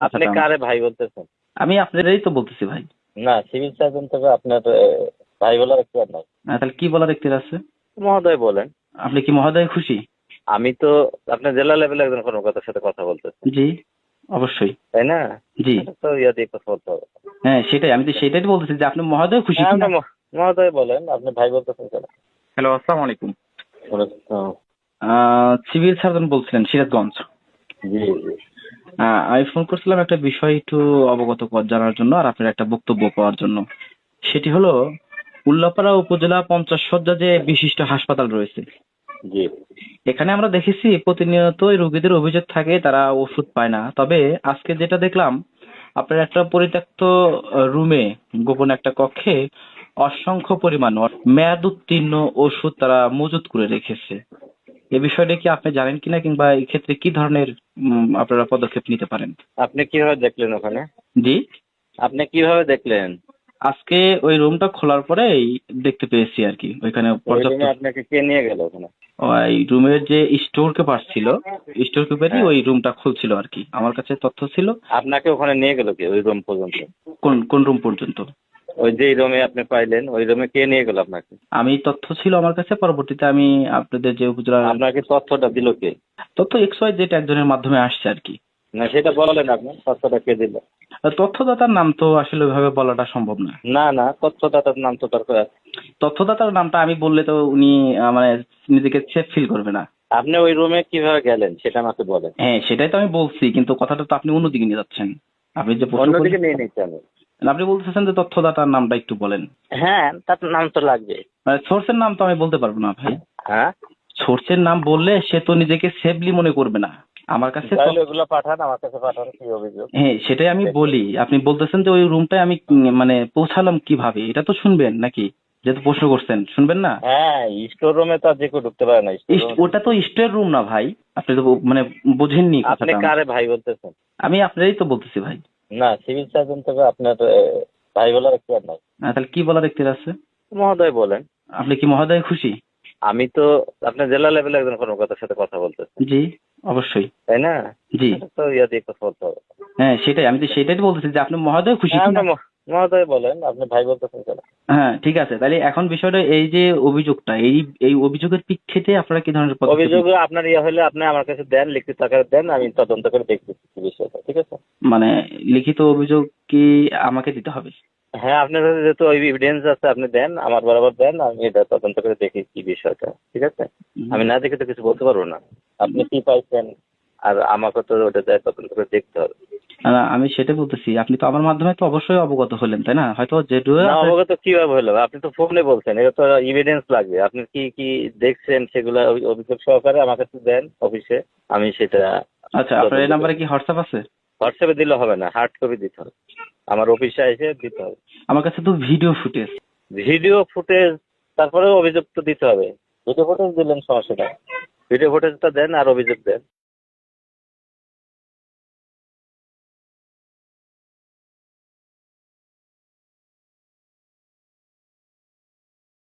আপনি কথাটা কারে ভাই বলতেছেন? আমি আপনাদেরই তো বলতেছি ভাই। না, সিভিল সার্জন থেকে আপনার ভাই বলার একটু আর নাই। তাহলে কি বলার এখতিয়ার আছে? মহোদয় বলেন। আপনি কি মহোদয় খুশি? আমি তো আপনার জেলা লেভেলে একজন কর্মকর্তার সাথে কথা বলতেছি, জি, অবশ্যই। তাই না? জি, এটা তো ইয়া দিয়ে কথা বলতে হবে। হ্যাঁ সেটাই, আমি তো সেটাই তো বলতেছি যে আপনি মহোদয় খুশি হ্যাঁ, আপনি কিনা। মহোদয় বলেন, আপনি ভাই বলতেছেন কেন? হ্যালো, আসসালামু আলাইকুম। বলেন। সিভিল সার্জন বলছিলেন সিরাজগঞ্জ। জি জি। আমি ফোন করছিলাম একটা বিষয় একটু জানার জন্য আর আপনার একটা বক্তব্য পাওয়ার জন্য। সেটি হলো উল্লাপাড়া উপজেলা 50 শয্যা যে বিশিষ্ট হাসপাতাল রয়েছে, জি এখানে আমরা দেখেছি প্রতিনিয়তই রোগীদের অভিযোগ থাকে তারা ওষুধ পায় না। তবে আজকে যেটা দেখলাম, আপনার একটা পরিত্যক্ত রুমে, গোপন একটা কক্ষে অসংখ্য পরিমাণ মেয়াদ উত্তীর্ণ ওষুধ তারা মজুত করে রেখেছে। এ বিষয়টা কি আপনি জানেন কিনা, কিংবা এই ক্ষেত্রে কি ধরনের আপনারা পদক্ষেপ নিতে পারেন? আপনি কিভাবে দেখলেন ওখানে? জি, আপনি কিভাবে দেখলেন? আজকে ওই রুমটা খোলার পরেই দেখতে পেয়েছি আর কি, ওইখানে ওই পর্যাপ্ত রুমে আপনাকে কে নিয়ে গেল ওখানে? ওই রুমের যে স্টোর কিপার ছিল, স্টোর কিপারই হ্যাঁ, ওই রুমটা খুলছিল আর কি, আমার কাছে তথ্য ছিল। আপনাকে ওখানে নিয়ে গেল কে ওই রুম পর্যন্ত? কোন কোন রুম পর্যন্ত? ওই যে রুমে আপনি পাইলেন, ওই রুমে কে নিয়ে গেল আপনাকে? আমি তথ্য ছিল আমার কাছে, পরবর্তীতে আমি আপনাদের যে উপজেলা আপনাকে তথ্যটা দিল কে? তথ্য XY যেটা একজনের মাধ্যমে আসছে আর কি। না, সেটা বলেন, আপনি তথ্যটা কে দিল? আর তথ্যদাতার নাম তো আসলে ওইভাবে বলাটা সম্ভব না। না না, তথ্যদাতার নাম তো দরকার। তথ্যদাতার নামটা আমি বললে তো উনি মানে নিজেকে সেফ ফিল করবে না। আপনি ওই রুমে কিভাবে গেলেন সেটা আমাকে বলেন। হ্যাঁ সেটাই তো আমি বলছি, কিন্তু কথাটা তো আপনি অন্যদিকে নিয়ে যাচ্ছেন। আপনি যে প্রশ্ন অন্যদিকে করলেন, নিয়ে নিচ্ছি আমি। আপনি বলতেছেন যে তথ্যদাতার নামটা একটু বলেন। হ্যাঁ, তার নাম তো লাগবে। মানে সোর্সের নাম তো আমি বলতে পারবো না ভাই। হ্যাঁ, সোর্সের নাম বললে সে তো নিজেকে সেফলি মনে করবে না আমার কাছে তাহলে ওগুলো পাঠান, আমার কাছে পাঠান, কি অভিযোগ। হ্যাঁ সেটাই আমি দেখি। বলি। আপনি বলতেছেন যে ওই রুমটায় আমি মানে পৌঁছালাম কিভাবে, এটা তো শুনবেন নাকি? যেহেতু প্রশ্ন করছেন, শুনবেন না? হ্যাঁ, স্টোর রুমে তো আর যে কেউ ঢুকতে পারে না, স্টোর রুমে। ওটা তো স্টোর রুম না ভাই, আপনি তো মানে বোঝেননি আপনি কথাটা আমার। কারে ভাই বলতেছেন? আমি আপনারই তো বলতেছি ভাই। না, সিভিল সার্জন থেকে আপনার ভাই বলার একটু আর নাই। তাহলে কি বলার এখতিয়ার আছে? মহোদয় বলেন। আপনি কি মহোদয় খুশি? আমি তো আপনার জেলা লেভেলে একজন কর্মকর্তার সাথে কথা বলতেছি, জি, অবশ্যই। তাই না? জি, এটা তো ইয়া দিয়ে কথা বলতে হবে। হ্যাঁ সেটাই, আমি তো সেটাই তো বলতেছি যে আপনি মহোদয় খুশি হ্যাঁ, কিনা। আপনি মহোদয় বলেন, আপনি ভাই বলতেছেন কেন? হ্যাঁ ঠিক আছে, তাহলে এখন বিষয়টা এই যে অভিযোগটা, এই এই অভিযোগের প্রেক্ষিতে আপনারা কি ধরনের পদক্ষেপ অভিযোগ আপনার ইয়ে হলে আপনি আমার কাছে দেন, লিখিত আকারে দেন, আমি তদন্ত করে দেখতেছি কি বিষয়টা, ঠিক আছে? মানে লিখিত অভিযোগ কি আমাকে দিতে হবে? হ্যাঁ, আপনার কাছে যেহেতু ওই এভিডেন্স আছে, আপনি দেন, আমার বরাবর দেন, আমি এটা তদন্ত করে দেখি কি বিষয়টা, ঠিক আছে? আমি না দেখে তো কিছু বলতে পারবো না। আপনি কি পাইছেন, আর আমাকে তো ওটা তদন্ত করে দেখতে হবে। আমি সেটা বলতেছি, আপনি তো আমার মাধ্যমে তো অবশ্যই অবগত হলেন তাই না? হয়তো যেটুকু না, আপনার অবগত কিভাবে হলো? আপনি তো ফোনে বলছেন, এটা তো এভিডেন্স লাগবে। আপনি কি কি দেখছেন সেগুলো অভিযোগ সহকারে আমার কাছে দেন অফিসে, আমি সেটা আচ্ছা, আপনার এই তদন্ত নাম্বারে করি। কি হোয়াটসঅ্যাপ আছে? হোয়াটসঅ্যাপে দিলে হবে না, হার্ড কপি দিতে হবে, আমার অফিসে এসে দিতে হবে। আমার কাছে তো ভিডিও ফুটেজ। ভিডিও ফুটেজ, তারপরেও অভিযোগ তো দিতে হবে। ভিডিও ফুটেজ দিলেন সমস্যা নাই, ভিডিও ফুটেজটা দেন আর অভিযোগ দেন।